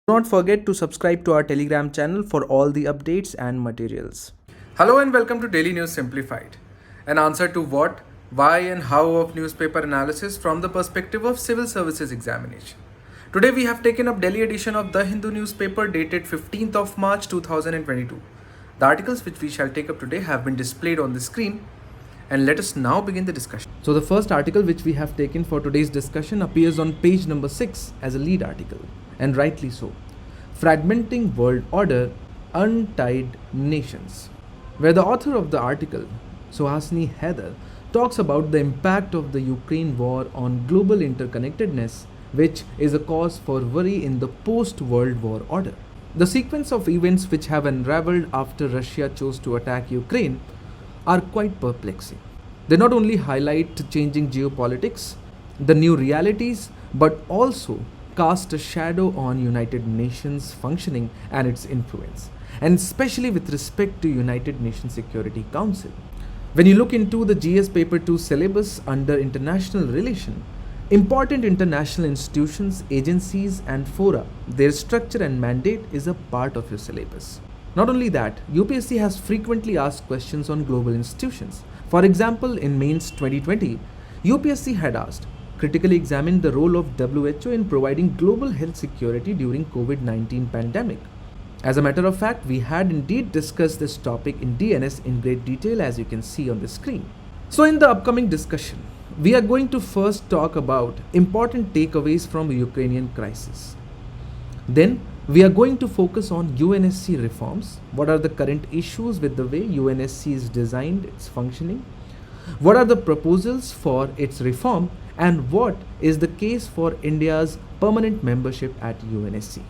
Do not forget to subscribe to our Telegram channel for all the updates and materials. Hello and welcome to Daily News Simplified, an answer to what, why and how of newspaper analysis from the perspective of civil services examination. Today we have taken up Delhi edition of The Hindu newspaper dated 15th of March 2022. The articles which we shall take up today have been displayed on the screen, and let us now begin the discussion. So the first article which we have taken for today's discussion appears on page number 6 as a lead article, and rightly so. Fragmenting World Order, Untied Nations, where the author of the article, Suhasini Haider, talks about the impact of the Ukraine war on global interconnectedness, which is a cause for worry in the post-World War order. The sequence of events which have unraveled after Russia chose to attack Ukraine are quite perplexing. They not only highlight changing geopolitics, the new realities, but also cast a shadow on United Nations functioning and its influence, and especially with respect to United Nations Security Council. When you look into the GS Paper 2 syllabus under International Relation, important international institutions, agencies and fora, their structure and mandate is a part of your syllabus. Not only that, UPSC has frequently asked questions on global institutions. For example, in Mains 2020, UPSC had asked, critically examine the role of WHO in providing global health security during COVID-19 pandemic. As a matter of fact, we had indeed discussed this topic in DNS in great detail, as you can see on the screen. So in the upcoming discussion, we are going to first talk about important takeaways from the Ukrainian crisis. Then we are going to focus on UNSC reforms. What are the current issues with the way UNSC is designed, its functioning? What are the proposals for its reform? And what is the case for India's permanent membership at UNSC?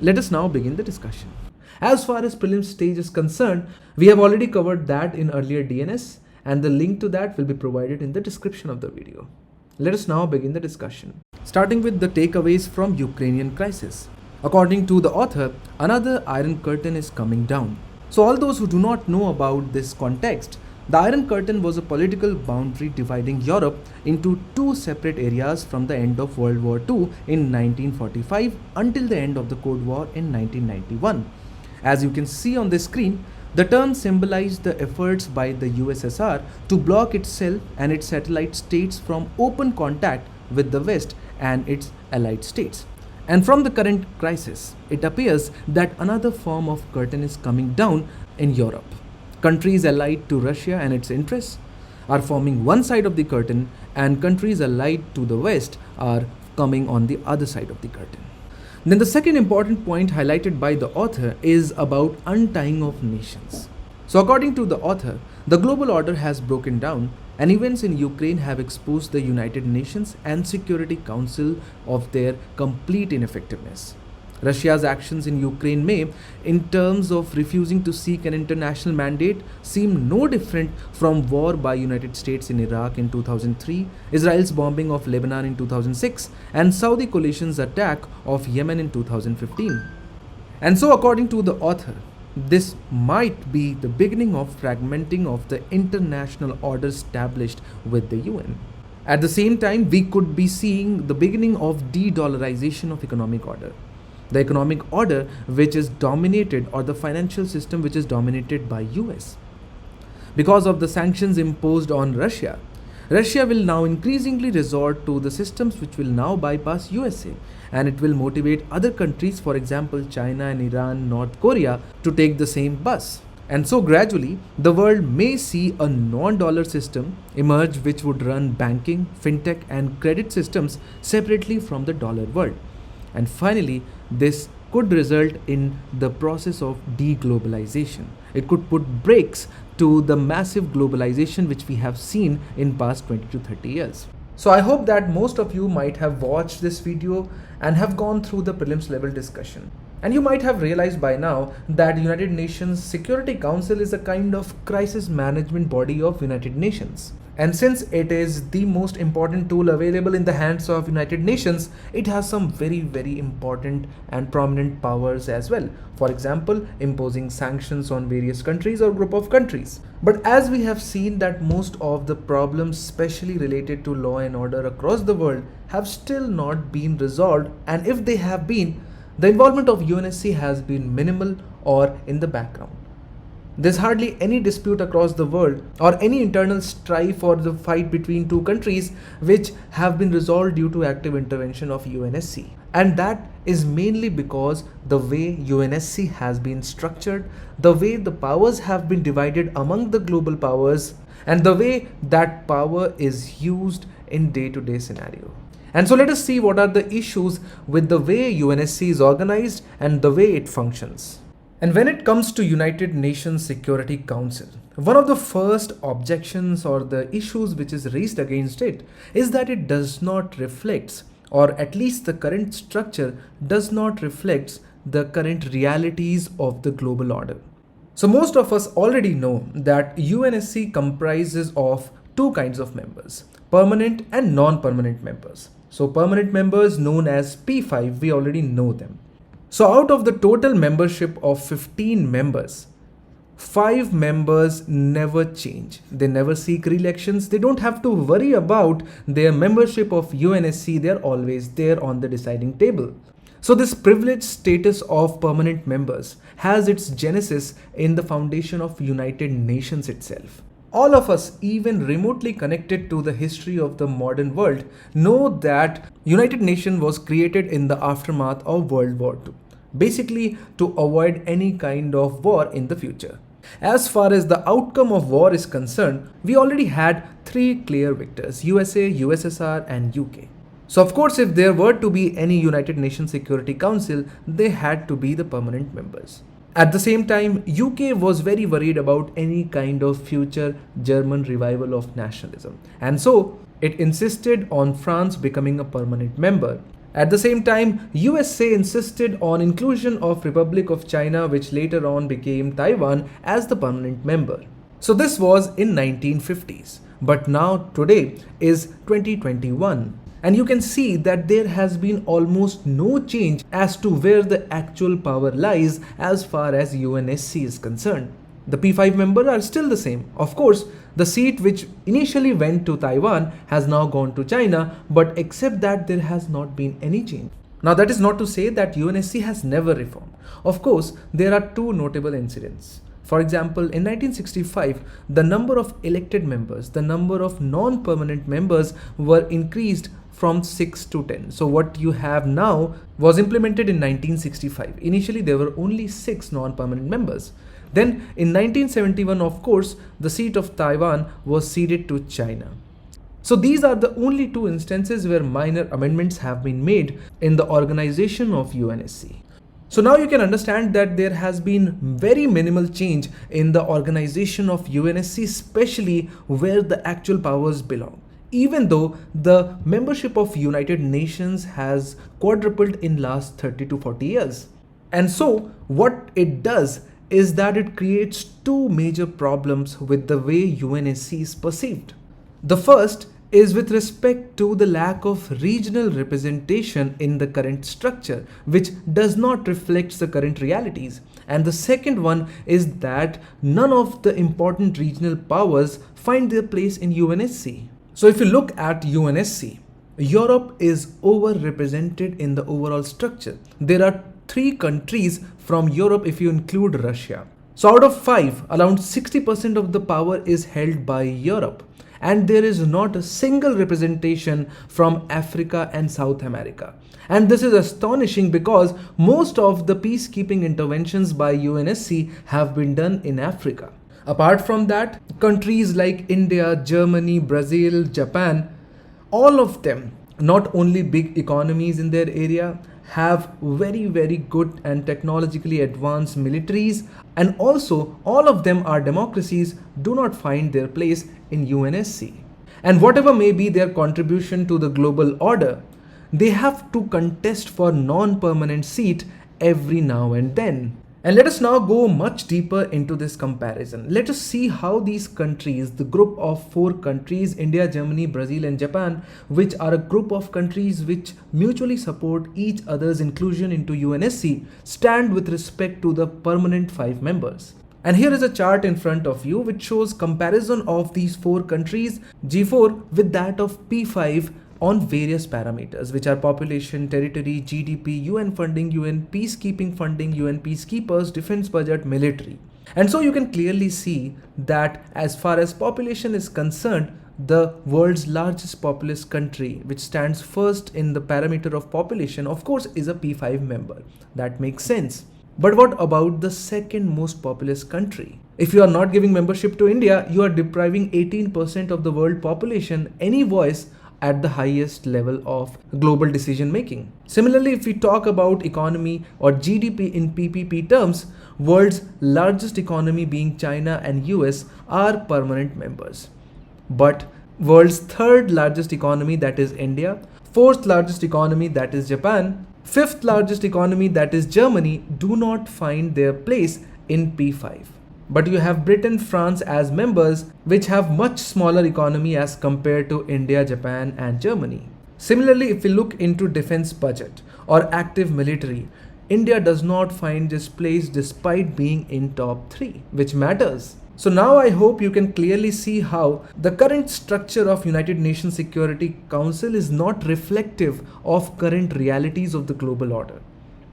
Let us now begin the discussion. As far as prelims stage is concerned, we have already covered that in earlier DNS, and the link to that will be provided in the description of the video. Let us now begin the discussion. Starting with the takeaways from Ukrainian crisis. According to the author, another Iron Curtain is coming down. So all those who do not know about this context, the Iron Curtain was a political boundary dividing Europe into two separate areas from the end of World War II in 1945 until the end of the Cold War in 1991. As you can see on the screen, the term symbolized the efforts by the USSR to block itself and its satellite states from open contact with the West and its allied states. And from the current crisis, it appears that another form of curtain is coming down in Europe. Countries allied to Russia and its interests are forming one side of the curtain, and countries allied to the West are coming on the other side of the curtain. Then the second important point highlighted by the author is about untying of nations. So according to the author, the global order has broken down, and events in Ukraine have exposed the United Nations and Security Council of their complete ineffectiveness. Russia's actions in Ukraine may, in terms of refusing to seek an international mandate, seem no different from war by United States in Iraq in 2003, Israel's bombing of Lebanon in 2006, and Saudi coalition's attack of Yemen in 2015. And so according to the author, this might be the beginning of fragmenting of the international order established with the UN. At the same time, we could be seeing the beginning of de-dollarization of economic order. The economic order which is dominated, or the financial system which is dominated by US. Because of the sanctions imposed on Russia, Russia will now increasingly resort to the systems which will now bypass USA, and it will motivate other countries, for example China and Iran, North Korea, to take the same bus. And so gradually, the world may see a non-dollar system emerge which would run banking, fintech and credit systems separately from the dollar world. And finally, this could result in the process of deglobalization. It could put brakes to the massive globalization which we have seen in past 20 to 30 years. So I hope that most of you might have watched this video and have gone through the prelims level discussion. And you might have realized by now that United Nations Security Council is a kind of crisis management body of United Nations. And since it is the most important tool available in the hands of United Nations, it has some very important and prominent powers as well. For example, imposing sanctions on various countries or group of countries. But as we have seen that most of the problems, especially related to law and order across the world, have still not been resolved, and if they have been, the involvement of UNSC has been minimal or in the background. There's hardly any dispute across the world or any internal strife or the fight between two countries which have been resolved due to active intervention of UNSC. And that is mainly because the way UNSC has been structured, the way the powers have been divided among the global powers, and the way that power is used in day-to-day scenario. And so let us see what are the issues with the way UNSC is organized and the way it functions. And when it comes to United Nations Security Council, one of the first objections or the issues which is raised against it is that it does not reflect, or at least the current structure does not reflect the current realities of the global order. So most of us already know that UNSC comprises of two kinds of members, permanent and non-permanent members. So permanent members known as P5, we already know them. So out of the total membership of 15 members, 5 members never change. They never seek re-elections. They don't have to worry about their membership of UNSC. They're always there on the deciding table. So this privileged status of permanent members has its genesis in the foundation of United Nations itself. All of us, even remotely connected to the history of the modern world, know that United Nations was created in the aftermath of World War II, basically to avoid any kind of war in the future. As far as the outcome of war is concerned, we already had 3 clear victors: USA, USSR and UK. So of course, if there were to be any United Nations Security Council, they had to be the permanent members. At the same time, UK was very worried about any kind of future German revival of nationalism, and so it insisted on France becoming a permanent member. At the same time, USA insisted on inclusion of Republic of China, which later on became Taiwan, as the permanent member. So this was in 1950s, but now today is 2021. And you can see that there has been almost no change as to where the actual power lies as far as UNSC is concerned. The P5 members are still the same. Of course, the seat which initially went to Taiwan has now gone to China, but except that there has not been any change. Now that is not to say that UNSC has never reformed. Of course, there are 2 notable incidents. For example, in 1965, the number of elected members, the number of non-permanent members were increased from 6 to 10. So what you have now was implemented in 1965. Initially, there were only 6 non-permanent members. Then in 1971, of course, the seat of Taiwan was ceded to China. So these are the only 2 instances where minor amendments have been made in the organization of UNSC. So now you can understand that there has been very minimal change in the organization of UNSC, especially where the actual powers belong, even though the membership of United Nations has quadrupled in last 30 to 40 years. And so what it does is that it creates 2 major problems with the way UNSC is perceived. The first is with respect to the lack of regional representation in the current structure, which does not reflect the current realities. And the second one is that none of the important regional powers find their place in UNSC. So if you look at UNSC, Europe is overrepresented in the overall structure. There are 3 countries from Europe if you include Russia. So out of 5, around 60% of the power is held by Europe. And there is not a single representation from Africa and South America. And this is astonishing because most of the peacekeeping interventions by UNSC have been done in Africa. Apart from that, countries like India, Germany, Brazil, Japan, all of them, not only big economies in their area, have very good and technologically advanced militaries, and also all of them are democracies, do not find their place in UNSC. And whatever may be their contribution to the global order, they have to contest for non-permanent seat every now and then. And let us now go much deeper into this comparison. Let us see how these countries, the group of 4 countries, India, Germany, Brazil and Japan, which are a group of countries which mutually support each other's inclusion into UNSC, stand with respect to the permanent 5 members. And here is a chart in front of you which shows comparison of these 4 countries, G4, with that of P5, on various parameters, which are population, territory, GDP, UN funding, UN peacekeeping funding, UN peacekeepers, defense budget, military. And so you can clearly see that as far as population is concerned, the world's largest populous country, which stands first in the parameter of population, of course, is a P5 member. That makes sense. But what about the second most populous country? If you are not giving membership to India, you are depriving 18% of the world population any voice at the highest level of global decision making. Similarly, if we talk about economy or GDP in PPP terms, world's largest economy being China and US are permanent members. But world's third largest economy, that is India, fourth largest economy, that is Japan, fifth largest economy, that is Germany, do not find their place in P5. But you have Britain, France as members, which have much smaller economy as compared to India, Japan and Germany. Similarly, if we look into defense budget or active military, India does not find this place despite being in top 3, which matters. So now I hope you can clearly see how the current structure of United Nations Security Council is not reflective of current realities of the global order.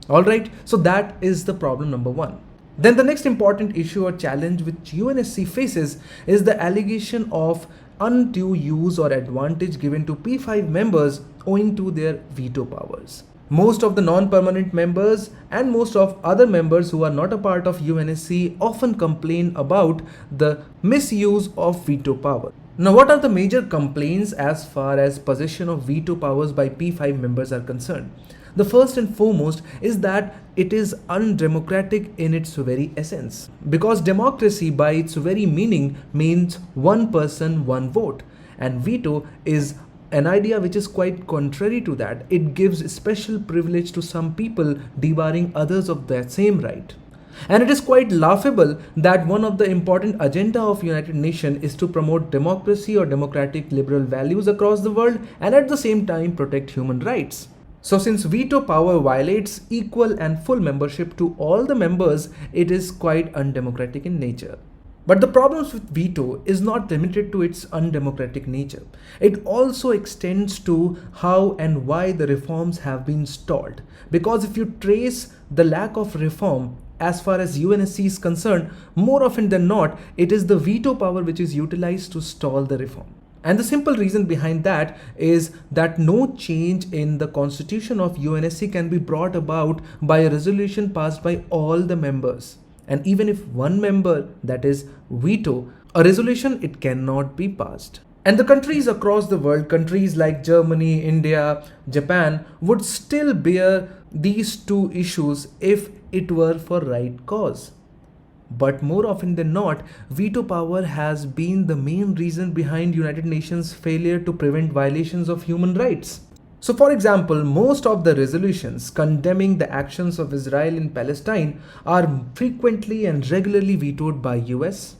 Alright, so that is the problem number 1. Then the next important issue or challenge which UNSC faces is the allegation of undue use or advantage given to P5 members owing to their veto powers. Most of the non-permanent members and most of other members who are not a part of UNSC often complain about the misuse of veto power. Now, what are the major complaints as far as possession of veto powers by P5 members are concerned? The first and foremost is that it is undemocratic in its very essence, because democracy by its very meaning means one person, one vote, and veto is an idea which is quite contrary to that. It gives special privilege to some people, debarring others of that same right. And it is quite laughable that one of the important agenda of United Nations is to promote democracy or democratic liberal values across the world and at the same time protect human rights. So since veto power violates equal and full membership to all the members, it is quite undemocratic in nature. But the problems with veto is not limited to its undemocratic nature. It also extends to how and why the reforms have been stalled. Because if you trace the lack of reform as far as UNSC is concerned, more often than not, it is the veto power which is utilized to stall the reform. And the simple reason behind that is that no change in the constitution of UNSC can be brought about by a resolution passed by all the members. And even if one member, that is veto a resolution, it cannot be passed. And the countries across the world, countries like Germany, India, Japan, would still bear these two issues if it were for right cause. But more often than not, veto power has been the main reason behind United Nations' failure to prevent violations of human rights. So for example, most of the resolutions condemning the actions of Israel in Palestine are frequently and regularly vetoed by US.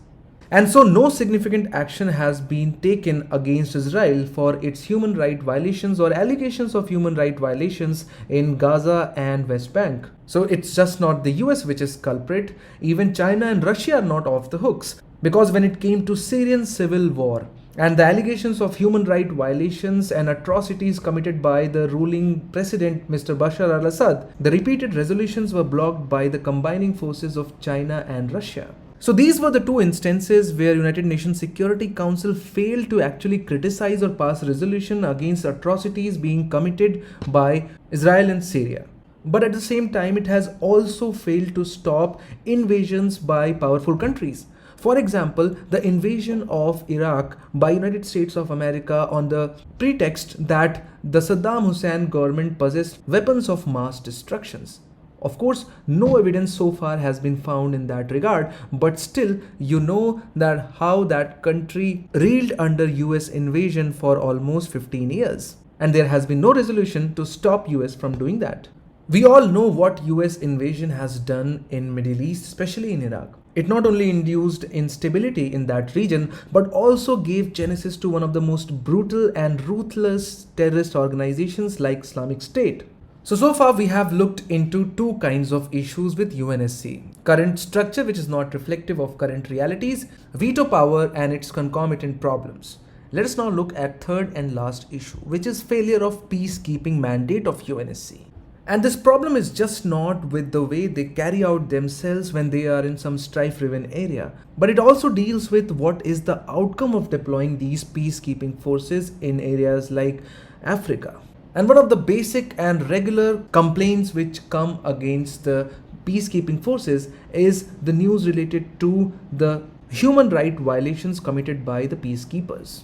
And so no significant action has been taken against Israel for its human rights violations or allegations of human rights violations in Gaza and West Bank. So it's just not the US which is culprit. Even China and Russia are not off the hooks, because when it came to Syrian civil war and the allegations of human rights violations and atrocities committed by the ruling president Mr. Bashar al-Assad, the repeated resolutions were blocked by the combining forces of China and Russia. So these were the two instances where United Nations Security Council failed to actually criticize or pass resolution against atrocities being committed by Israel and Syria. But at the same time, it has also failed to stop invasions by powerful countries. For example, the invasion of Iraq by United States of America on the pretext that the Saddam Hussein government possessed weapons of mass destruction. Of course, no evidence so far has been found in that regard, but still, you know that how that country reeled under US invasion for almost 15 years. And there has been no resolution to stop US from doing that. We all know what US invasion has done in Middle East, especially in Iraq. It not only induced instability in that region, but also gave genesis to one of the most brutal and ruthless terrorist organizations like Islamic State. So far we have looked into two kinds of issues with UNSC. Current structure, which is not reflective of current realities, veto power and its concomitant problems. Let us now look at third and last issue, which is failure of peacekeeping mandate of UNSC. And this problem is just not with the way they carry out themselves when they are in some strife-riven area, but it also deals with what is the outcome of deploying these peacekeeping forces in areas like Africa. And one of the basic and regular complaints which come against the peacekeeping forces is the news related to the human right violations committed by the peacekeepers.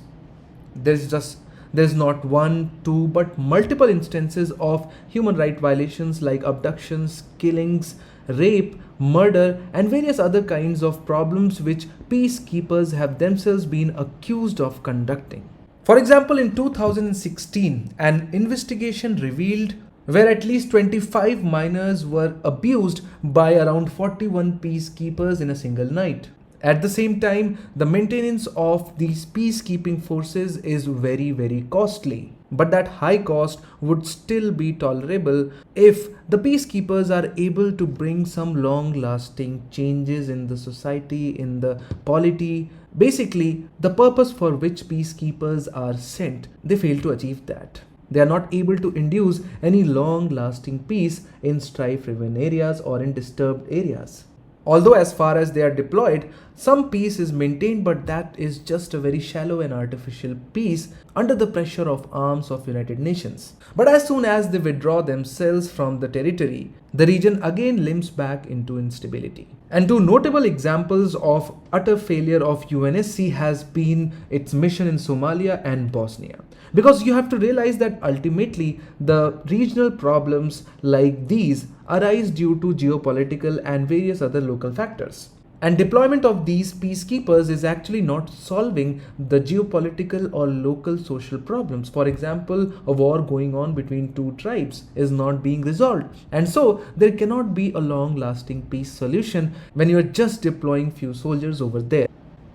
There's not one, two, but multiple instances of human right violations like abductions, killings, rape, murder, and various other kinds of problems which peacekeepers have themselves been accused of conducting. For example, in 2016, an investigation revealed where at least 25 minors were abused by around 41 peacekeepers in a single night. At the same time, the maintenance of these peacekeeping forces is very, very costly. But that high cost would still be tolerable if the peacekeepers are able to bring some long-lasting changes in the society, in the polity. Basically, the purpose for which peacekeepers are sent, they fail to achieve that. They are not able to induce any long-lasting peace in strife-riven areas or in disturbed areas. Although as far as they are deployed, some peace is maintained, but that is just a very shallow and artificial peace under the pressure of arms of United Nations. But as soon as they withdraw themselves from the territory, the region again limps back into instability. And two notable examples of utter failure of UNSC has been its mission in Somalia and Bosnia. Because you have to realize that ultimately the regional problems like these arise due to geopolitical and various other local factors. And deployment of these peacekeepers is actually not solving the geopolitical or local social problems. For example, a war going on between two tribes is not being resolved. And so there cannot be a long-lasting peace solution when you are just deploying few soldiers over there.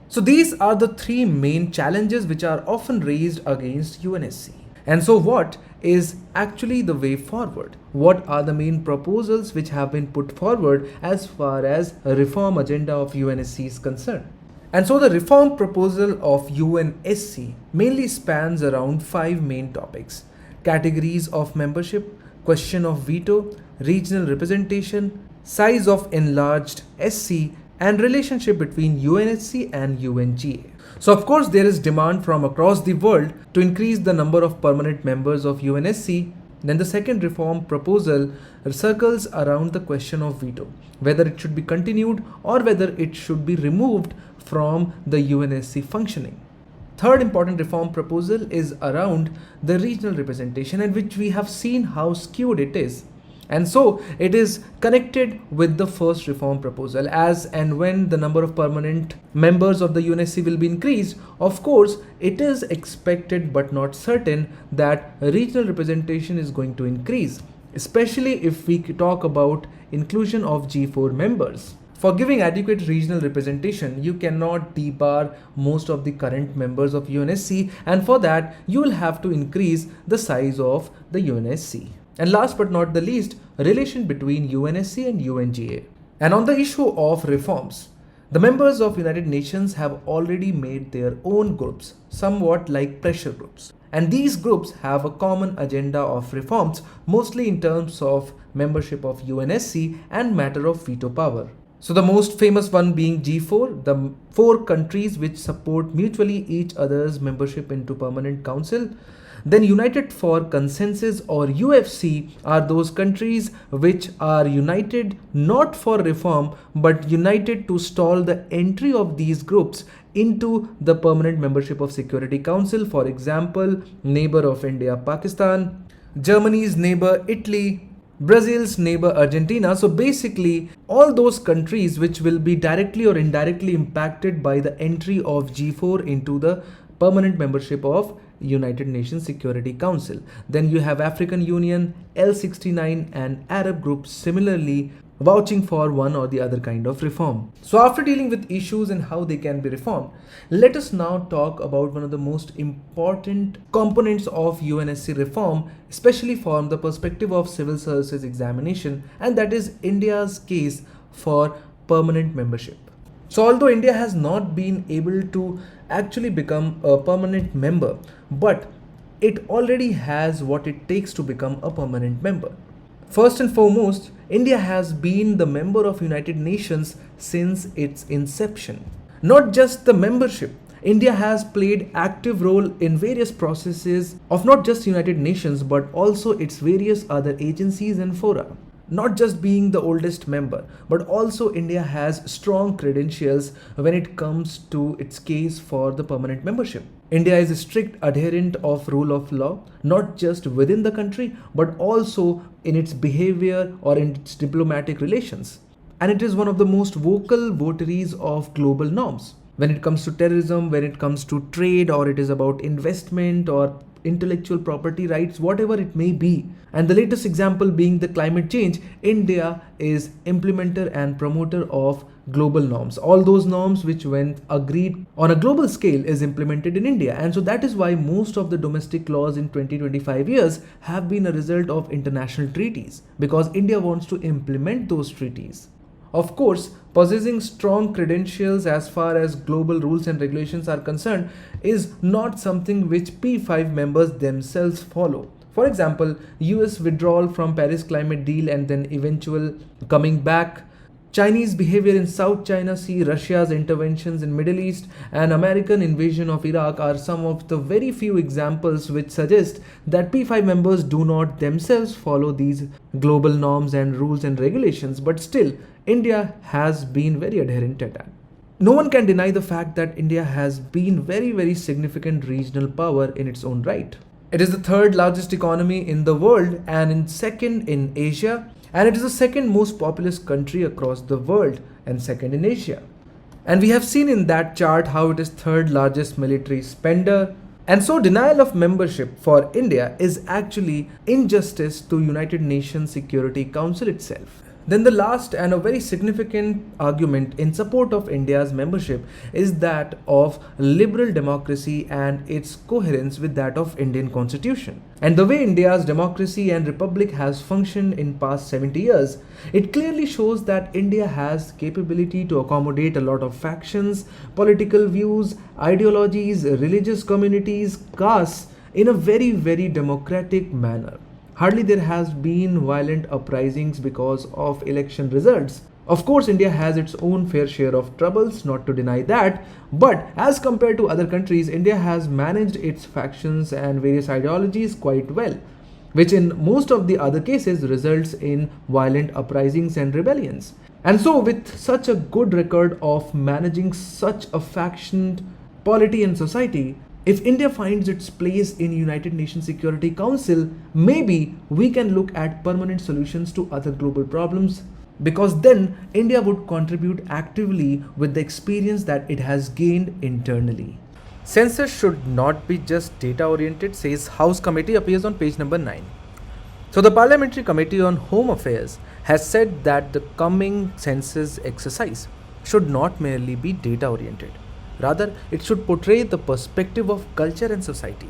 So these are the three main challenges which are often raised against UNSC. And so what is actually the way forward? What are the main proposals which have been put forward as far as a reform agenda of UNSC is concerned? And so the reform proposal of UNSC mainly spans around 5 main topics: categories of membership, question of veto, regional representation, size of enlarged SC, and relationship between UNSC and UNGA. So of course there is demand from across the world to increase the number of permanent members of UNSC. Then the second reform proposal circles around the question of veto, whether it should be continued or whether it should be removed from the UNSC functioning. Third important reform proposal is around the regional representation, in which we have seen how skewed it is. And so it is connected with the first reform proposal. As and when the number of permanent members of the UNSC will be increased, of course, it is expected but not certain that regional representation is going to increase, especially if we talk about inclusion of G4 members. For giving adequate regional representation, you cannot debar most of the current members of UNSC, and for that, you will have to increase the size of the UNSC. And last but not the least, relation between UNSC and UNGA. And on the issue of reforms, the members of United Nations have already made their own groups, somewhat like pressure groups. And these groups have a common agenda of reforms, mostly in terms of membership of UNSC and matter of veto power. So the most famous one being G4, the 4 countries which support mutually each other's membership into Permanent Council. Then United for Consensus, or UFC, are those countries which are united not for reform but united to stall the entry of these groups into the permanent membership of Security Council. For example, neighbor of India, Pakistan, Germany's neighbor, Italy, Brazil's neighbor, Argentina. So basically all those countries which will be directly or indirectly impacted by the entry of G4 into the permanent membership of United Nations Security Council. Then you have African Union, L69 and Arab groups similarly vouching for one or the other kind of reform. So after dealing with issues and how they can be reformed, let us now talk about one of the most important components of UNSC reform, especially from the perspective of civil services examination, and that is India's case for permanent membership. So although India has not been able to actually become a permanent member, but it already has what it takes to become a permanent member. First and foremost, India has been the member of United Nations since its inception. Not just the membership, India has played active role in various processes of not just United Nations but also its various other agencies and fora. Not just being the oldest member, but also India has strong credentials when it comes to its case for the permanent membership. India is a strict adherent of rule of law, not just within the country, but also in its behavior or in its diplomatic relations. And it is one of the most vocal votaries of global norms. When it comes to terrorism, when it comes to trade, or it is about investment or intellectual property rights, whatever it may be. And the latest example being the climate change, India is implementer and promoter of global norms. All those norms which when agreed on a global scale is implemented in India. And so that is why most of the domestic laws in 20-25 years have been a result of international treaties, because India wants to implement those treaties. Of course, possessing strong credentials as far as global rules and regulations are concerned is not something which P5 members themselves follow. For example, US withdrawal from Paris climate deal and then eventual coming back, Chinese behavior in South China Sea, Russia's interventions in Middle East, and American invasion of Iraq are some of the very few examples which suggest that P5 members do not themselves follow these global norms and rules and regulations, but still India has been very adherent to that. No one can deny the fact that India has been very significant regional power in its own right. It is the third largest economy in the world and in second in Asia, and it is the second most populous country across the world and second in Asia. And we have seen in that chart how it is third largest military spender. And so denial of membership for India is actually injustice to United Nations Security Council itself. Then the last and a very significant argument in support of India's membership is that of liberal democracy and its coherence with that of Indian constitution. And the way India's democracy and republic has functioned in past 70 years, it clearly shows that India has capability to accommodate a lot of factions, political views, ideologies, religious communities, castes in a very democratic manner. Hardly there has been violent uprisings because of election results. Of course, India has its own fair share of troubles, not to deny that, but as compared to other countries, India has managed its factions and various ideologies quite well, which in most of the other cases results in violent uprisings and rebellions. And so with such a good record of managing such a factioned polity and society, if India finds its place in United Nations Security Council, maybe we can look at permanent solutions to other global problems, because then India would contribute actively with the experience that it has gained internally. Census should not be just data oriented, says House Committee, appears on page number 9. So the Parliamentary Committee on Home Affairs has said that the coming census exercise should not merely be data oriented. Rather, it should portray the perspective of culture and society.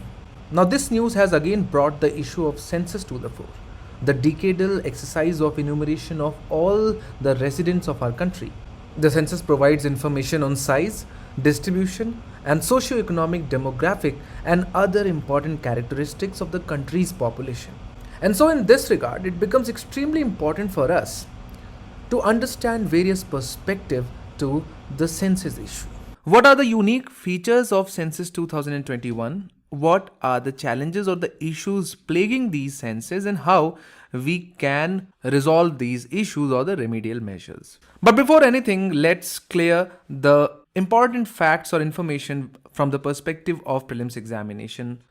Now, this news has again brought the issue of census to the fore, the decadal exercise of enumeration of all the residents of our country. The census provides information on size, distribution, and socio-economic demographic and other important characteristics of the country's population. And so, in this regard, it becomes extremely important for us to understand various perspectives to the census issue. What are the unique features of Census 2021? What are the challenges or the issues plaguing these censuses, and how we can resolve these issues or the remedial measures? But before anything, let's clear the important facts or information from the perspective of prelims examination.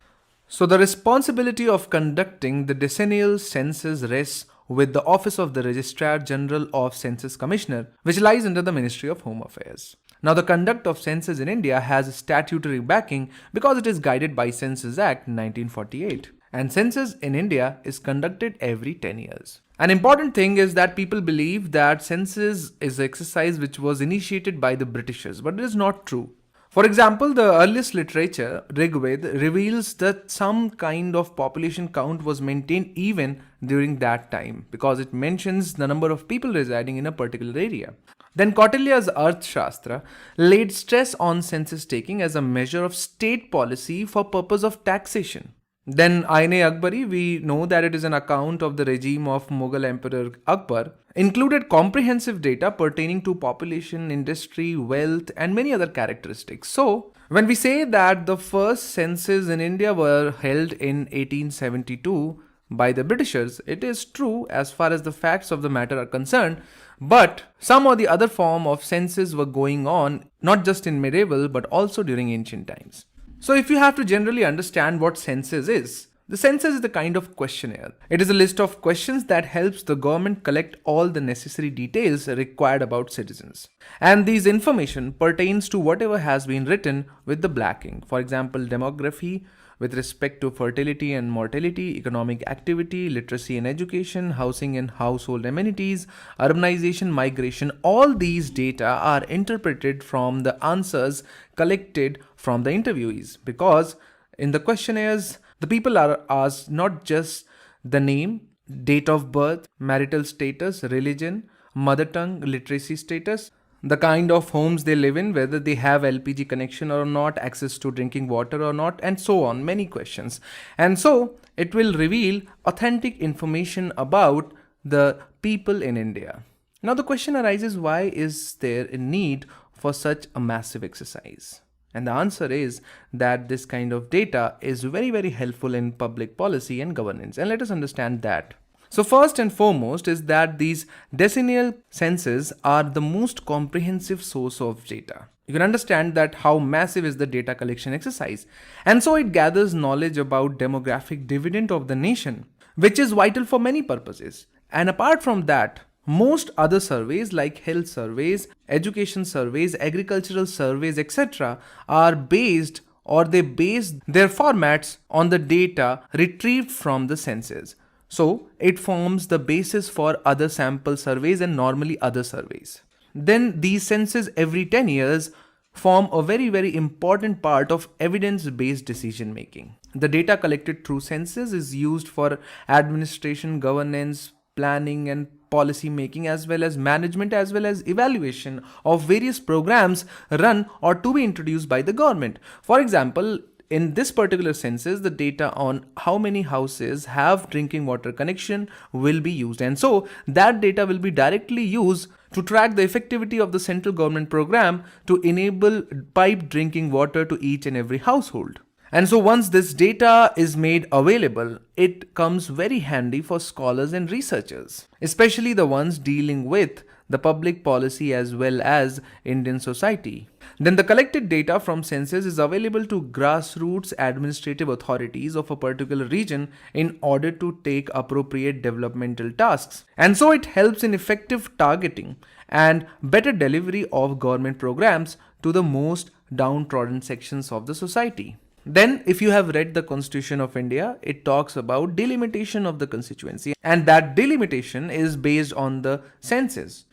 So the responsibility of conducting the decennial census rests with the Office of the Registrar General of Census Commissioner, which lies under the Ministry of Home Affairs. Now, the conduct of census in India has statutory backing because it is guided by Census Act 1948. And census in India is conducted every 10 years. An important thing is that people believe that census is an exercise which was initiated by the Britishers, but it is not true. For example, the earliest literature, Rigved, reveals that some kind of population count was maintained even during that time because it mentions the number of people residing in a particular area. Then Kautilya's Arthashastra laid stress on census taking as a measure of state policy for purpose of taxation. Then Aine-Akbari, we know that it is an account of the regime of Mughal Emperor Akbar, included comprehensive data pertaining to population, industry, wealth, and many other characteristics. So, when we say that the first census in India were held in 1872 by the Britishers, it is true as far as the facts of the matter are concerned, but some or the other form of census were going on not just in medieval but also during ancient times. So if you have to generally understand what census is, the census is the kind of questionnaire. It is a list of questions that helps the government collect all the necessary details required about citizens. And these information pertains to whatever has been written with the black ink. For example, demography with respect to fertility and mortality, economic activity, literacy and education, housing and household amenities, urbanization, migration. All these data are interpreted from the answers collected from the interviewees, because in the questionnaires, the people are asked not just the name, date of birth, marital status, religion, mother tongue, literacy status, the kind of homes they live in, whether they have LPG connection or not, access to drinking water or not, and so on, many questions. And so it will reveal authentic information about the people in India. Now the question arises, why is there a need for such a massive exercise? And the answer is that this kind of data is very, very helpful in public policy and governance. And let us understand that. So first and foremost is that these decennial censuses are the most comprehensive source of data. You can understand that how massive is the data collection exercise. And so it gathers knowledge about demographic dividend of the nation, which is vital for many purposes. And apart from that, most other surveys like health surveys, education surveys, agricultural surveys, etc. are based, or they base their formats on the data retrieved from the census. So it forms the basis for other sample surveys and normally other surveys. Then these censuses every 10 years form a very, very important part of evidence-based decision making. The data collected through census is used for administration, governance, planning and policy making, as well as management, as well as evaluation of various programs run or to be introduced by the government. For example, in this particular census, the data on how many houses have drinking water connection will be used. And so that data will be directly used to track the effectivity of the central government program to enable piped drinking water to each and every household. And so once this data is made available, it comes very handy for scholars and researchers, especially the ones dealing with the public policy as well as Indian society. Then the collected data from census is available to grassroots administrative authorities of a particular region in order to take appropriate developmental tasks. And so it helps in effective targeting and better delivery of government programs to the most downtrodden sections of the society. Then if you have read the Constitution of India, it talks about delimitation of the constituency, and that delimitation is based on the census.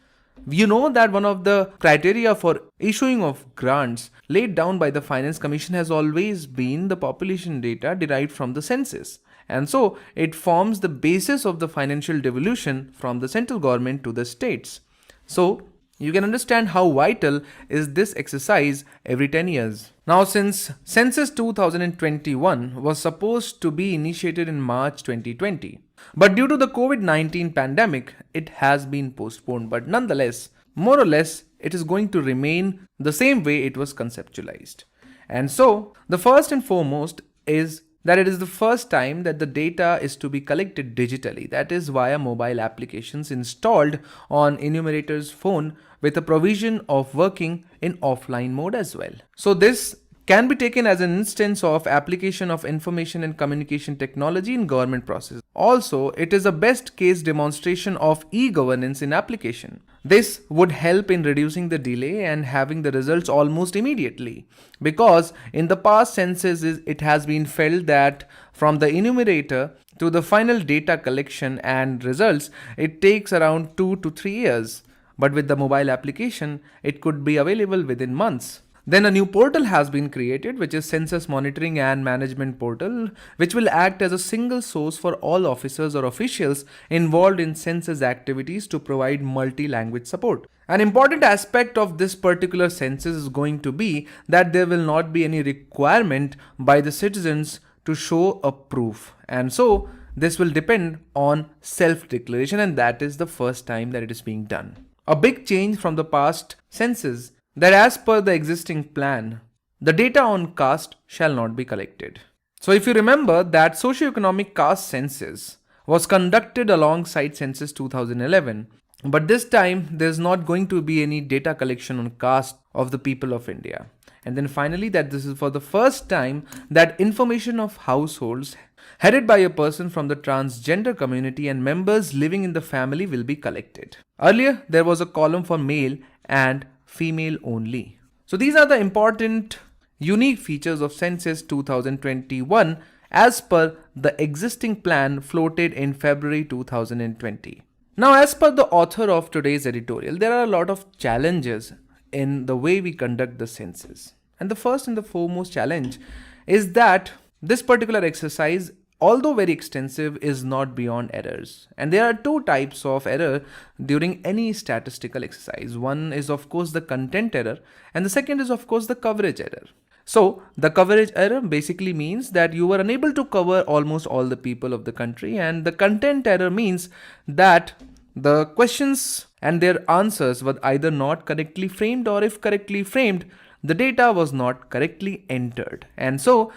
You know that one of the criteria for issuing of grants laid down by the Finance Commission has always been the population data derived from the census. And so it forms the basis of the financial devolution from the central government to the states. So you can understand how vital is this exercise every 10 years. Now, since Census 2021 was supposed to be initiated in March 2020, but due to the COVID-19 pandemic, it has been postponed. But nonetheless, more or less, it is going to remain the same way it was conceptualized. And so, the first and foremost is that it is the first time that the data is to be collected digitally, that is via mobile applications installed on enumerator's phone with a provision of working in offline mode as well. So this can be taken as an instance of application of information and communication technology in government process. Also, it is a best case demonstration of e-governance in application. This would help in reducing the delay and having the results almost immediately, because in the past censuses it has been felt that from the enumerator to the final data collection and results it takes around 2 to 3 years, but with the mobile application it could be available within months. Then a new portal has been created, which is Census Monitoring and Management Portal, which will act as a single source for all officers or officials involved in census activities to provide multi-language support. An important aspect of this particular census is going to be that there will not be any requirement by the citizens to show a proof. And so this will depend on self-declaration, and that is the first time that it is being done. A big change from the past census that as per the existing plan, the data on caste shall not be collected. So if you remember that socio-economic caste census was conducted alongside census 2011, but this time there's not going to be any data collection on caste of the people of India. And then finally, that this is for the first time that information of households headed by a person from the transgender community and members living in the family will be collected. Earlier, there was a column for male and female only. So these are the important unique features of Census 2021 as per the existing plan floated in February 2020. Now, as per the author of today's editorial, there are a lot of challenges in the way we conduct the census. And the first and the foremost challenge is that this particular exercise, although very extensive, is not beyond errors. And there are two types of error during any statistical exercise. One is of course the content error, and the second is of course the coverage error. So the coverage error basically means that you were unable to cover almost all the people of the country, and the content error means that the questions and their answers were either not correctly framed, or if correctly framed, the data was not correctly entered. And so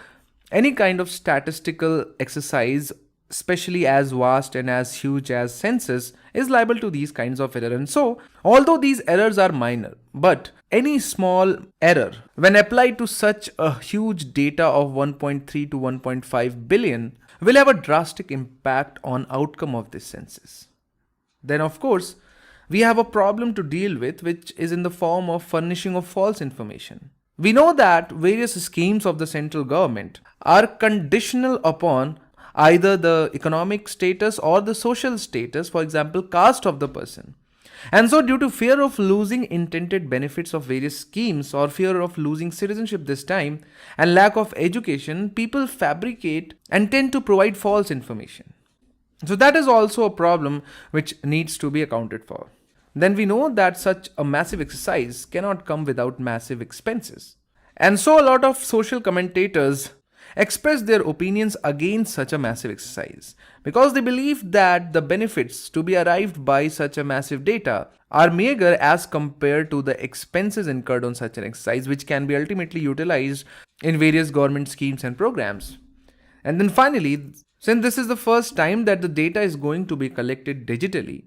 any kind of statistical exercise, especially as vast and as huge as census, is liable to these kinds of error. And so, although these errors are minor, but any small error, when applied to such a huge data of 1.3 to 1.5 billion, will have a drastic impact on outcome of this census. Then of course, we have a problem to deal with, which is in the form of furnishing of false information. We know that various schemes of the central government are conditional upon either the economic status or the social status, for example, caste of the person. And so due to fear of losing intended benefits of various schemes, or fear of losing citizenship this time, and lack of education, people fabricate and tend to provide false information. So that is also a problem which needs to be accounted for. Then we know that such a massive exercise cannot come without massive expenses. And so a lot of social commentators express their opinions against such a massive exercise, because they believe that the benefits to be arrived by such a massive data are meager as compared to the expenses incurred on such an exercise, which can be ultimately utilized in various government schemes and programs. And then finally, since this is the first time that the data is going to be collected digitally,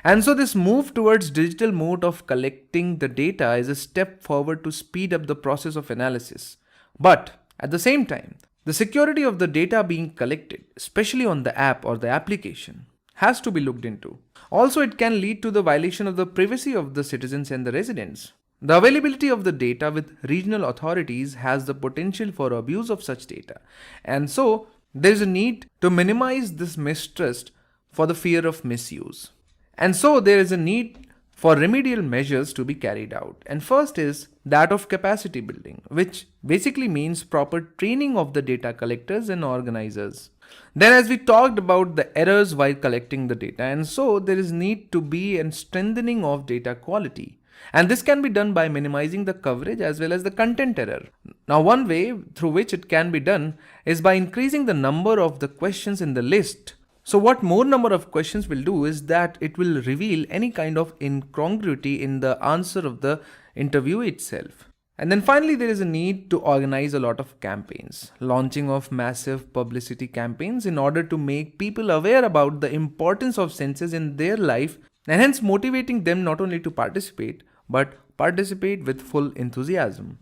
and so this move towards digital mode of collecting the data is a step forward to speed up the process of analysis. But at the same time, the security of the data being collected, especially on the app or the application, has to be looked into. Also, it can lead to the violation of the privacy of the citizens and the residents. The availability of the data with regional authorities has the potential for abuse of such data. And so there is a need to minimize this mistrust for the fear of misuse. And so there is a need for remedial measures to be carried out. And first is that of capacity building, which basically means proper training of the data collectors and organizers. Then, as we talked about the errors while collecting the data, and so there is need to be a strengthening of data quality. And this can be done by minimizing the coverage as well as the content error. Now, one way through which it can be done is by increasing the number of the questions in the list. So what more number of questions will do is that it will reveal any kind of incongruity in the answer of the interview itself. And then finally, there is a need to organize a lot of campaigns, launching of massive publicity campaigns in order to make people aware about the importance of census in their life, and hence motivating them not only to participate, but participate with full enthusiasm.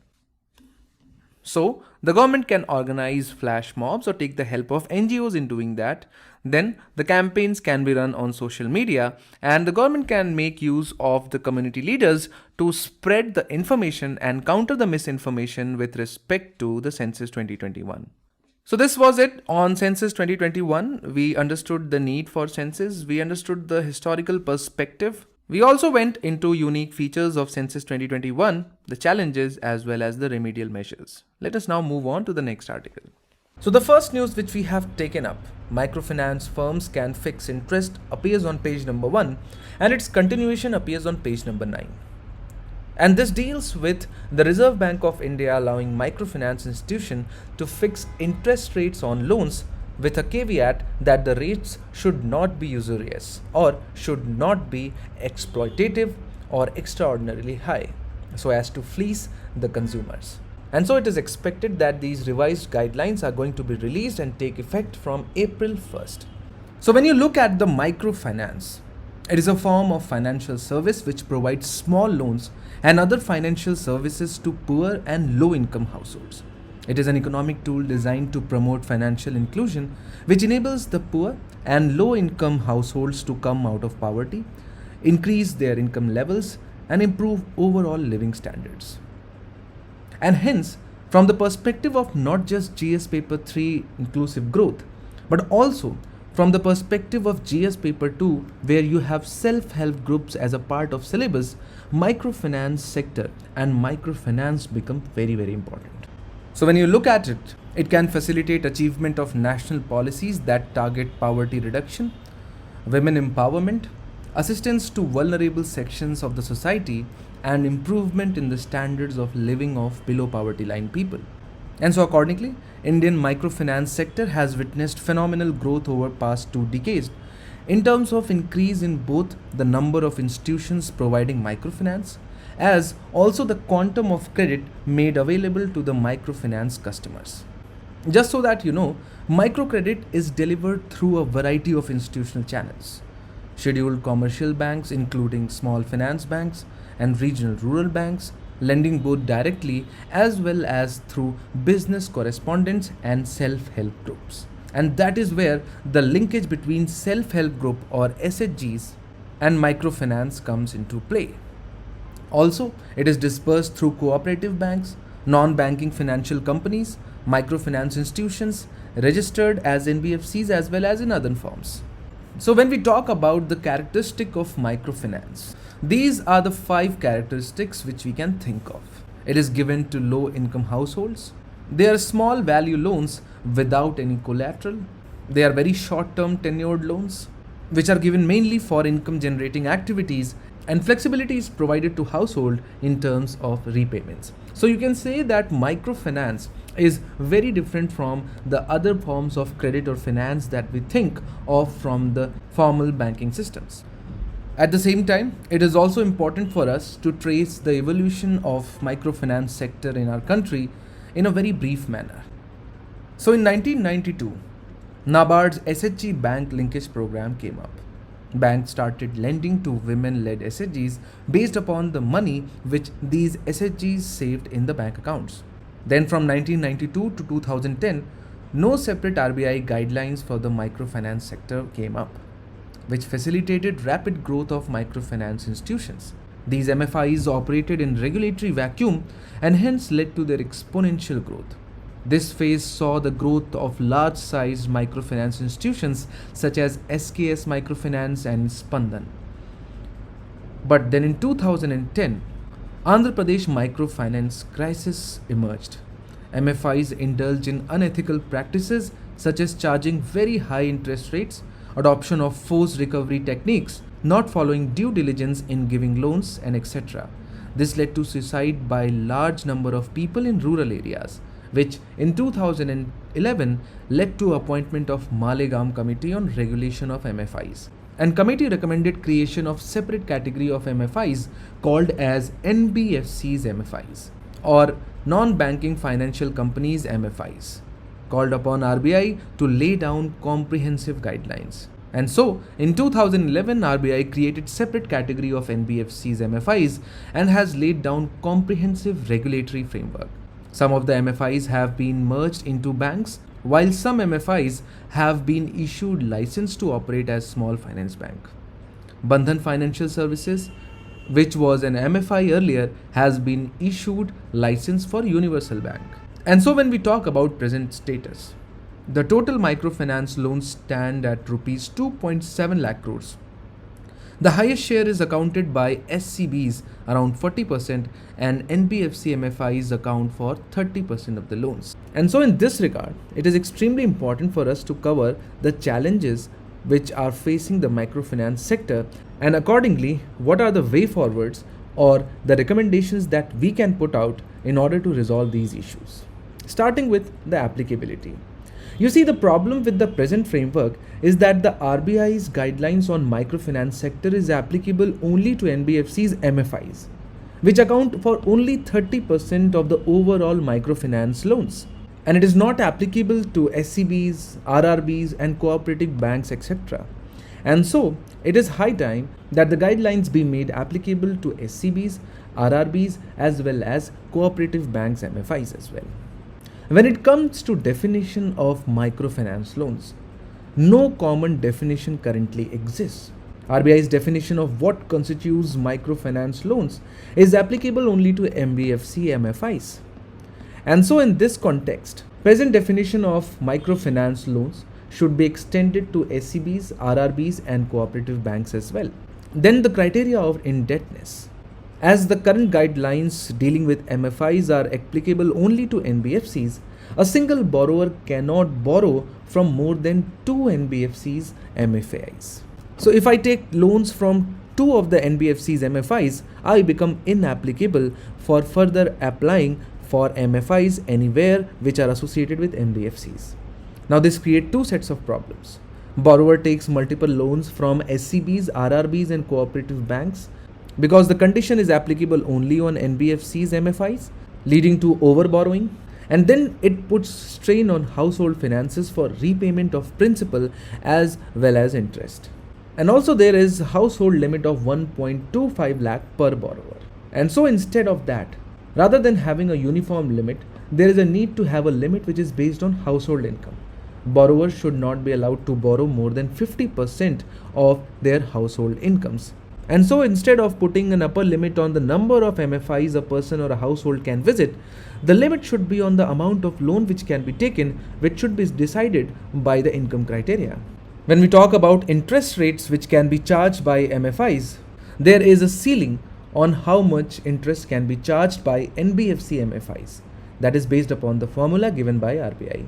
So the government can organize flash mobs or take the help of NGOs in doing that. Then the campaigns can be run on social media, and the government can make use of the community leaders to spread the information and counter the misinformation with respect to the Census 2021. So this was it on Census 2021. We understood the need for census, we understood the historical perspective, We also went into unique features of Census 2021, the challenges as well as the remedial measures. Let us now move on to the next article. So the first news which we have taken up, microfinance firms can fix interest, appears on page number 1 and its continuation appears on page number 9. And this deals with the Reserve Bank of India allowing microfinance institution to fix interest rates on loans with a caveat that the rates should not be usurious or should not be exploitative or extraordinarily high so as to fleece the consumers. And so it is expected that these revised guidelines are going to be released and take effect from April 1st. So when you look at the microfinance, it is a form of financial service which provides small loans and other financial services to poor and low-income households. It is an economic tool designed to promote financial inclusion, which enables the poor and low-income households to come out of poverty, increase their income levels, and improve overall living standards. And hence, from the perspective of not just GS Paper 3 inclusive growth, but also from the perspective of GS Paper 2, where you have self-help groups as a part of syllabus, microfinance sector and microfinance become very, very important. So when you look at it, it can facilitate achievement of national policies that target poverty reduction, women empowerment, assistance to vulnerable sections of the society, and improvement in the standards of living of below poverty line people. And so accordingly, Indian microfinance sector has witnessed phenomenal growth over past 2 decades in terms of increase in both the number of institutions providing microfinance as also the quantum of credit made available to the microfinance customers. Just so that you know, microcredit is delivered through a variety of institutional channels. Scheduled commercial banks including small finance banks and regional rural banks, lending both directly as well as through business correspondents and self-help groups. And that is where the linkage between self-help group or SHGs and microfinance comes into play. Also, it is dispersed through cooperative banks, non-banking financial companies, microfinance institutions, registered as NBFCs as well as in other forms. So when we talk about the characteristic of microfinance, these are the 5 characteristics which we can think of. It is given to low income households. They are small value loans without any collateral. They are very short term tenured loans which are given mainly for income generating activities, and flexibility is provided to household in terms of repayments. So you can say that microfinance is very different from the other forms of credit or finance that we think of from the formal banking systems. At the same time, it is also important for us to trace the evolution of microfinance sector in our country in a very brief manner. So in 1992, NABARD's SHG bank linkage program came up. Banks started lending to women-led SHGs based upon the money which these SHGs saved in the bank accounts. Then from 1992 to 2010, no separate RBI guidelines for the microfinance sector came up, which facilitated rapid growth of microfinance institutions. These MFIs operated in regulatory vacuum and hence led to their exponential growth. This phase saw the growth of large-sized microfinance institutions such as SKS Microfinance and Spandan. But then in 2010, Andhra Pradesh microfinance crisis emerged. MFIs indulged in unethical practices such as charging very high interest rates, adoption of forced recovery techniques, not following due diligence in giving loans, and etc. This led to suicide by large number of people in rural areas, which in 2011 led to appointment of Malegaon Committee on Regulation of MFIs. And committee recommended creation of separate category of MFIs called as NBFCs MFIs or non-banking financial companies MFIs, called upon RBI to lay down comprehensive guidelines. And so in 2011 RBI created separate category of NBFCs MFIs and has laid down comprehensive regulatory framework. Some of the MFIs have been merged into banks, while some MFIs have been issued license to operate as small finance bank. Bandhan Financial Services, which was an MFI earlier, has been issued license for Universal Bank. And so when we talk about present status, the total microfinance loans stand at rupees 2.7 lakh crores. The highest share is accounted by SCBs around 40% and NBFC MFIs account for 30% of the loans. And so in this regard, it is extremely important for us to cover the challenges which are facing the microfinance sector, and accordingly, what are the way forwards or the recommendations that we can put out in order to resolve these issues. Starting with the applicability. You see, the problem with the present framework is that the RBI's guidelines on microfinance sector is applicable only to NBFC's MFIs, which account for only 30% of the overall microfinance loans. And it is not applicable to SCBs, RRBs and cooperative banks, etc. And so, it is high time that the guidelines be made applicable to SCBs, RRBs as well as cooperative banks MFIs as well. When it comes to definition of microfinance loans, no common definition currently exists. RBI's definition of what constitutes microfinance loans is applicable only to NBFC MFIs. And so in this context, present definition of microfinance loans should be extended to SCBs, RRBs and cooperative banks as well. Then the criteria of indebtedness. As the current guidelines dealing with MFIs are applicable only to NBFCs, a single borrower cannot borrow from more than 2 NBFCs MFIs. So if I take loans from 2 of the NBFCs MFIs, I become inapplicable for further applying for MFIs anywhere which are associated with NBFCs. Now this creates 2 sets of problems. Borrower takes multiple loans from SCBs, RRBs and cooperative banks because the condition is applicable only on NBFCs MFIs, leading to overborrowing, and then it puts strain on household finances for repayment of principal as well as interest. And also there is household limit of 1.25 lakh per borrower. And so instead of that, rather than having a uniform limit, there is a need to have a limit which is based on household income. Borrowers should not be allowed to borrow more than 50% of their household incomes. And so instead of putting an upper limit on the number of MFIs a person or a household can visit, the limit should be on the amount of loan which can be taken, which should be decided by the income criteria. When we talk about interest rates which can be charged by MFIs, there is a ceiling on how much interest can be charged by NBFC MFIs. That is based upon the formula given by RBI.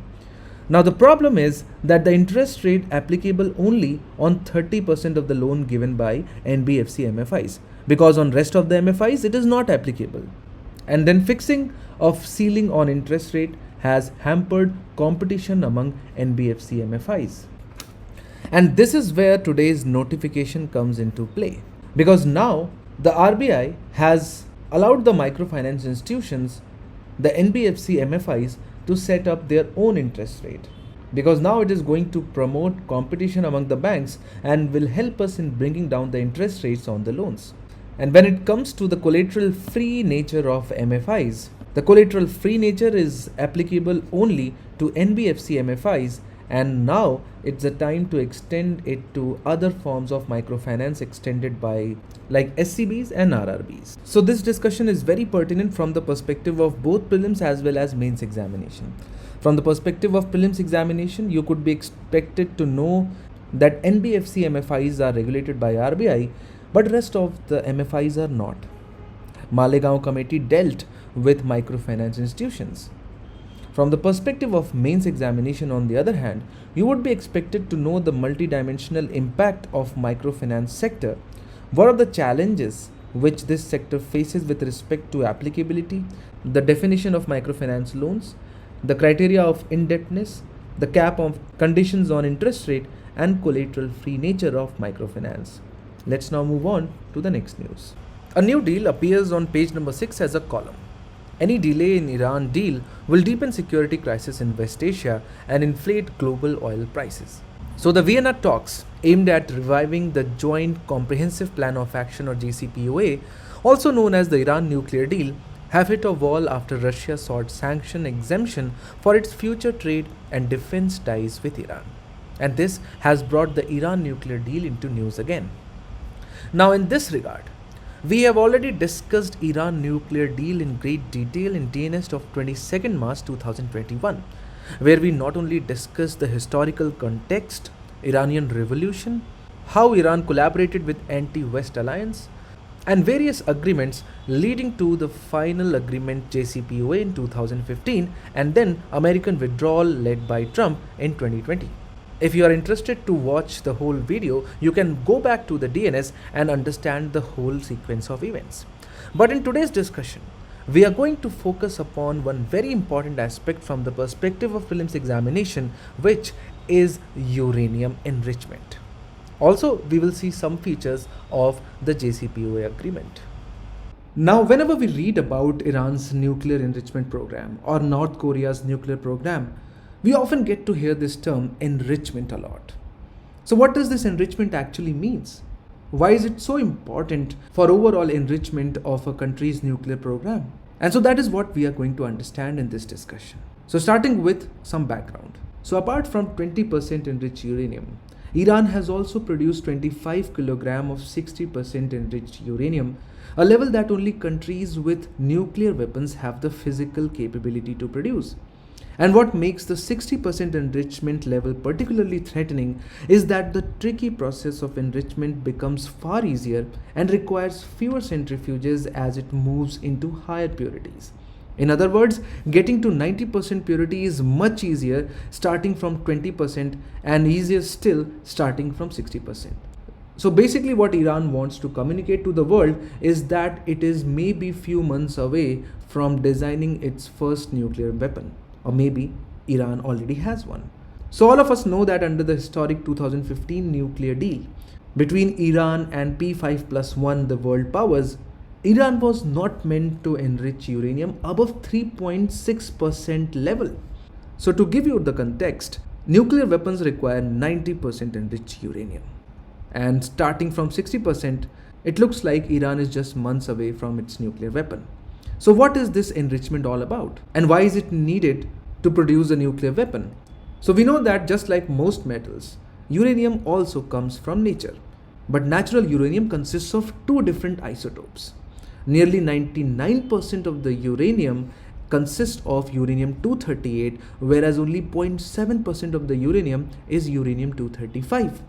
Now the problem is that the interest rate applicable only on 30% of the loan given by NBFC MFIs, because on rest of the MFIs it is not applicable. And then fixing of ceiling on interest rate has hampered competition among NBFC MFIs. And this is where today's notification comes into play, because now the RBI has allowed the microfinance institutions, the NBFC MFIs, to set up their own interest rate, because now it is going to promote competition among the banks and will help us in bringing down the interest rates on the loans. And when it comes to the collateral free nature of MFIs, the collateral free nature is applicable only to NBFC MFIs, and now it's the time to extend it to other forms of microfinance extended by like SCBs and RRBs. So this discussion is very pertinent from the perspective of both prelims as well as mains examination. From the perspective of prelims examination, you could be expected to know that NBFC MFIs are regulated by RBI, but rest of the MFIs are not. Malegaon committee dealt with microfinance institutions. From the perspective of mains examination, on the other hand, you would be expected to know the multidimensional impact of microfinance sector. What are the challenges which this sector faces with respect to applicability, the definition of microfinance loans, the criteria of indebtedness, the cap of conditions on interest rate, and collateral free nature of microfinance. Let's now move on to the next news. A new deal appears on page number 6 as a column. Any delay in Iran deal will deepen security crisis in West Asia and inflate global oil prices. So the Vienna talks aimed at reviving the Joint Comprehensive Plan of Action or JCPOA, also known as the Iran nuclear deal, have hit a wall after Russia sought sanction exemption for its future trade and defense ties with Iran. And this has brought the Iran nuclear deal into news again. Now in this regard, we have already discussed Iran nuclear deal in great detail in DNS of 22nd March 2021, where we not only discussed the historical context, Iranian revolution, how Iran collaborated with anti-West alliance, and various agreements leading to the final agreement JCPOA in 2015 and then American withdrawal led by Trump in 2020. If you are interested to watch the whole video, you can go back to the DNS and understand the whole sequence of events. But in today's discussion, we are going to focus upon one very important aspect from the perspective of prelims examination, which is uranium enrichment. Also, we will see some features of the JCPOA agreement. Now, whenever we read about Iran's nuclear enrichment program or North Korea's nuclear program, we often get to hear this term enrichment a lot. So what does this enrichment actually means? Why is it so important for overall enrichment of a country's nuclear program? And so that is what we are going to understand in this discussion. So starting with some background. So apart from 20% enriched uranium, Iran has also produced 25 kg of 60% enriched uranium, a level that only countries with nuclear weapons have the physical capability to produce. And what makes the 60% enrichment level particularly threatening is that the tricky process of enrichment becomes far easier and requires fewer centrifuges as it moves into higher purities. In other words, getting to 90% purity is much easier starting from 20% and easier still starting from 60%. So basically what Iran wants to communicate to the world is that it is maybe few months away from designing its first nuclear weapon. Or maybe Iran already has one. So all of us know that under the historic 2015 nuclear deal between Iran and P5+1, the world powers, Iran was not meant to enrich uranium above 3.6% level. So to give you the context, nuclear weapons require 90% enriched uranium. And starting from 60%, it looks like Iran is just months away from its nuclear weapon. So what is this enrichment all about? And why is it needed to produce a nuclear weapon? So we know that just like most metals, uranium also comes from nature. But natural uranium consists of two different isotopes. Nearly 99% of the uranium consists of uranium-238, whereas only 0.7% of the uranium is uranium-235.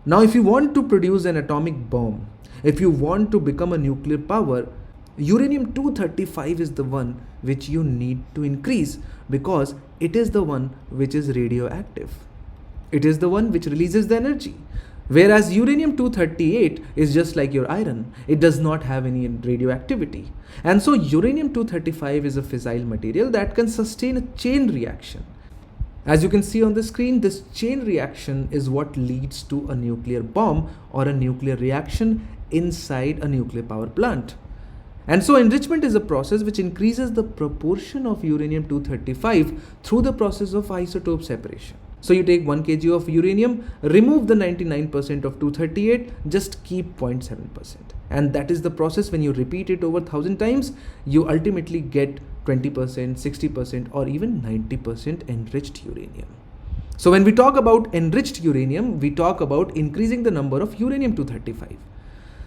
Now, if you want to produce an atomic bomb, if you want to become a nuclear power, uranium-235 is the one which you need to increase because it is the one which is radioactive. It is the one which releases the energy. Whereas uranium-238 is just like your iron. It does not have any radioactivity. And so uranium-235 is a fissile material that can sustain a chain reaction. As you can see on the screen, this chain reaction is what leads to a nuclear bomb or a nuclear reaction inside a nuclear power plant. And so enrichment is a process which increases the proportion of uranium-235 through the process of isotope separation. So you take 1 kg of uranium, remove the 99% of 238, just keep 0.7%. And that is the process. When you repeat it over 1000 times, you ultimately get 20%, 60% or even 90% enriched uranium. So when we talk about enriched uranium, we talk about increasing the number of uranium-235.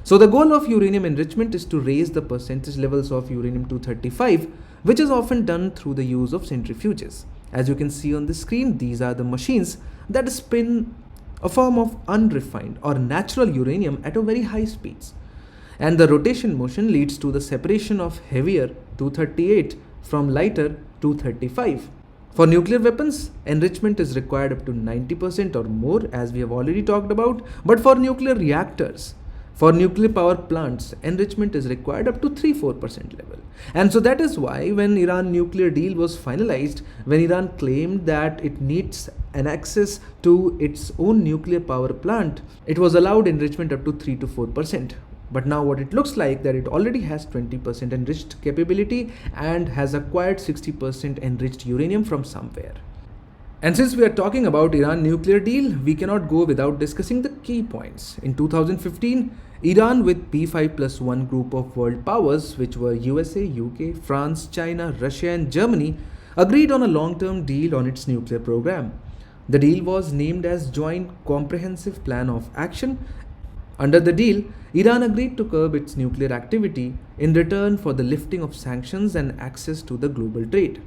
So the goal of uranium enrichment is to raise the percentage levels of uranium-235, which is often done through the use of centrifuges. As you can see on the screen, these are the machines that spin a form of unrefined or natural uranium at a very high speeds. And the rotation motion leads to the separation of heavier 238 from lighter 235. For nuclear weapons, enrichment is required up to 90% or more, as we have already talked about. But for nuclear reactors, for nuclear power plants, enrichment is required up to 3-4% level. And so that is why when Iran nuclear deal was finalized, when Iran claimed that it needs an access to its own nuclear power plant, it was allowed enrichment up to 3-4%. But now what it looks like that it already has 20% enriched capability and has acquired 60% enriched uranium from somewhere. And since we are talking about Iran nuclear deal, we cannot go without discussing the key points. In 2015, Iran with P5+1 group of world powers, which were USA, UK, France, China, Russia and Germany, agreed on a long-term deal on its nuclear program. The deal was named as Joint Comprehensive Plan of Action. Under the deal, Iran agreed to curb its nuclear activity in return for the lifting of sanctions and access to the global trade.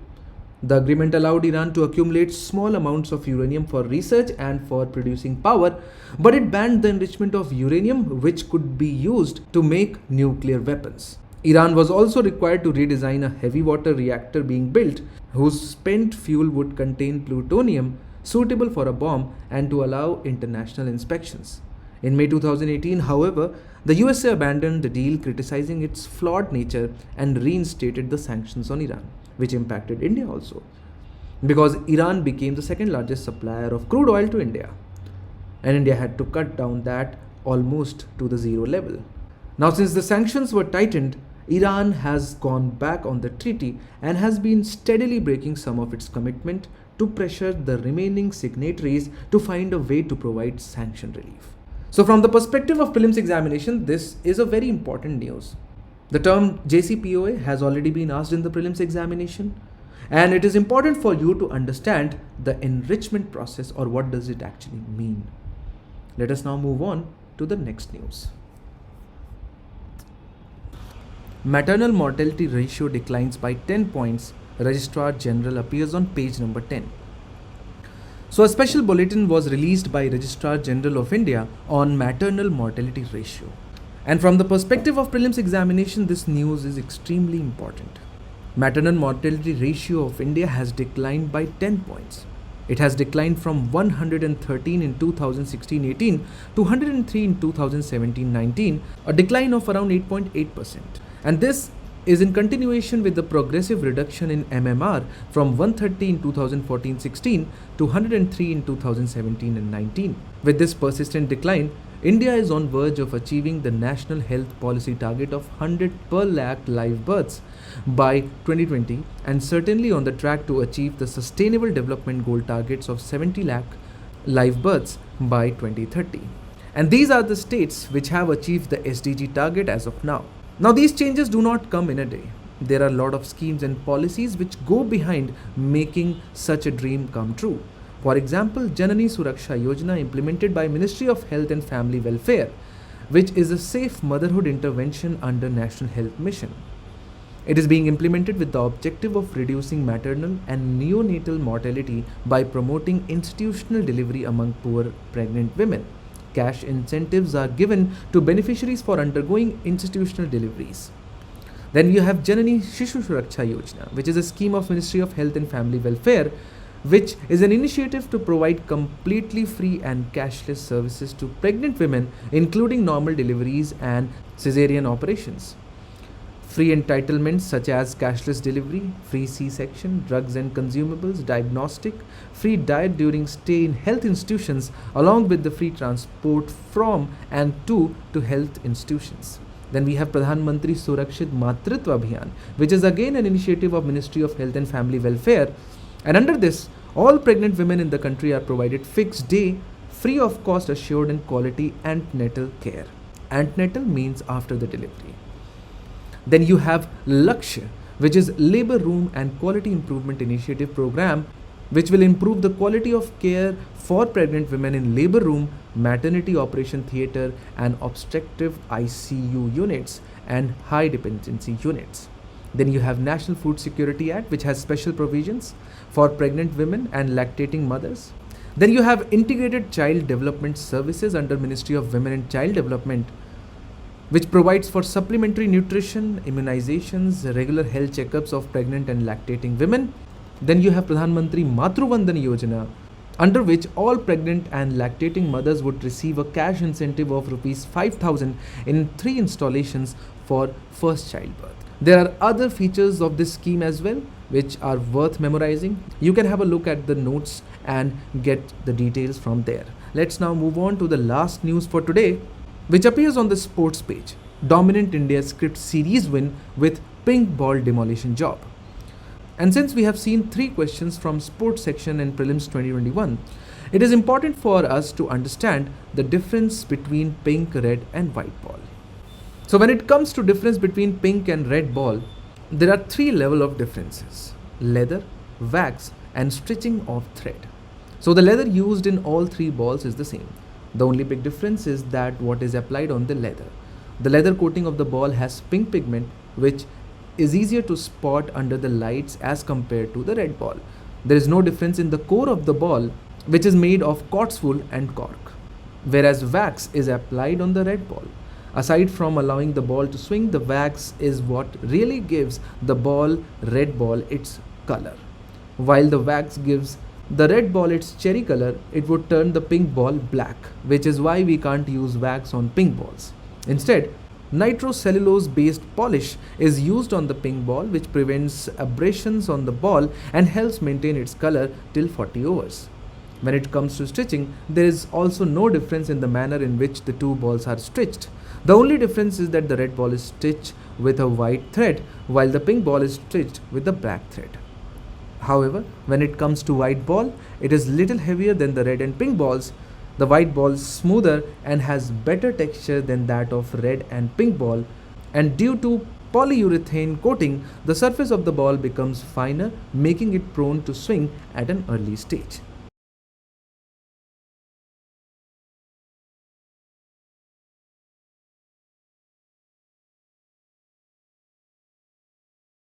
The agreement allowed Iran to accumulate small amounts of uranium for research and for producing power, but it banned the enrichment of uranium, which could be used to make nuclear weapons. Iran was also required to redesign a heavy water reactor being built, whose spent fuel would contain plutonium suitable for a bomb and to allow international inspections. In May 2018, however, the USA abandoned the deal, criticizing its flawed nature, and reinstated the sanctions on Iran, which impacted India also, because Iran became the second largest supplier of crude oil to India, and India had to cut down that almost to the zero level. Now, since the sanctions were tightened, Iran has gone back on the treaty and has been steadily breaking some of its commitment to pressure the remaining signatories to find a way to provide sanction relief. So from the perspective of prelims examination, this is a very important news. The term JCPOA has already been asked in the prelims examination, and it is important for you to understand the enrichment process, or what does it actually mean. Let us now move on to the next news. Maternal mortality ratio declines by 10 points. Registrar General appears on page number 10. So a special bulletin was released by Registrar General of India on maternal mortality ratio. And from the perspective of prelims examination, this news is extremely important. Maternal mortality ratio of India has declined by 10 points. It has declined from 113 in 2016-18 to 103 in 2017-19, a decline of around 8.8%. And this is in continuation with the progressive reduction in MMR from 130 in 2014-16 to 103 in 2017 and 19. With this persistent decline, India is on verge of achieving the National Health Policy target of 100 per lakh live births by 2020, and certainly on the track to achieve the Sustainable Development Goal targets of 70 lakh live births by 2030. And these are the states which have achieved the SDG target as of now. Now, these changes do not come in a day. There are a lot of schemes and policies which go behind making such a dream come true. For example, Janani Suraksha Yojana, implemented by Ministry of Health and Family Welfare, which is a safe motherhood intervention under National Health Mission. It is being implemented with the objective of reducing maternal and neonatal mortality by promoting institutional delivery among poor pregnant women. Cash incentives are given to beneficiaries for undergoing institutional deliveries. Then you have Janani Shishu Suraksha Yojana, which is a scheme of Ministry of Health and Family Welfare, which is an initiative to provide completely free and cashless services to pregnant women, including normal deliveries and cesarean operations. Free entitlements such as cashless delivery, free C-section, drugs and consumables, diagnostic, free diet during stay in health institutions, along with the free transport from and to health institutions. Then we have Pradhan Mantri Surakshit Matritva Abhiyan, which is again an initiative of Ministry of Health and Family Welfare. And under this, all pregnant women in the country are provided fixed day, free of cost, assured and quality antenatal care. Antenatal means after the delivery. Then you have Lakshya, which is Labor Room and Quality Improvement Initiative Program, which will improve the quality of care for pregnant women in labor room, maternity operation theatre and obstetric ICU units and high dependency units. Then you have National Food Security Act, which has special provisions for pregnant women and lactating mothers. Then you have Integrated Child Development Services under Ministry of Women and Child Development, which provides for supplementary nutrition, immunizations, regular health checkups of pregnant and lactating women. Then you have Pradhan Mantri Matru Vandan Yojana, under which all pregnant and lactating mothers would receive a cash incentive of Rs 5,000 in 3 installations for first childbirth. There are other features of this scheme as well, which are worth memorizing. You can have a look at the notes and get the details from there. Let's now move on to the last news for today, which appears on the sports page. Dominant India script series win with pink ball demolition job. And since we have seen 3 questions from sports section in prelims 2021, it is important for us to understand the difference between pink, red and white ball. So when it comes to difference between pink and red ball, there are 3 levels of differences: leather, wax and stitching of thread. So the leather used in all 3 balls is the same. The only big difference is that what is applied on the leather. The leather coating of the ball has pink pigment, which is easier to spot under the lights as compared to the red ball. There is no difference in the core of the ball, which is made of quartz wool and cork, whereas wax is applied on the red ball. Aside from allowing the ball to swing, the wax is what really gives the red ball its color. While the wax gives the red ball its cherry color, it would turn the pink ball black, which is why we can't use wax on pink balls. Instead, nitrocellulose based polish is used on the pink ball, which prevents abrasions on the ball and helps maintain its color till 40 overs. When it comes to stitching, there is also no difference in the manner in which the two balls are stitched. The only difference is that the red ball is stitched with a white thread, while the pink ball is stitched with a black thread. However, when it comes to white ball, it is little heavier than the red and pink balls. The white ball is smoother and has better texture than that of red and pink ball, and due to polyurethane coating, the surface of the ball becomes finer, making it prone to swing at an early stage.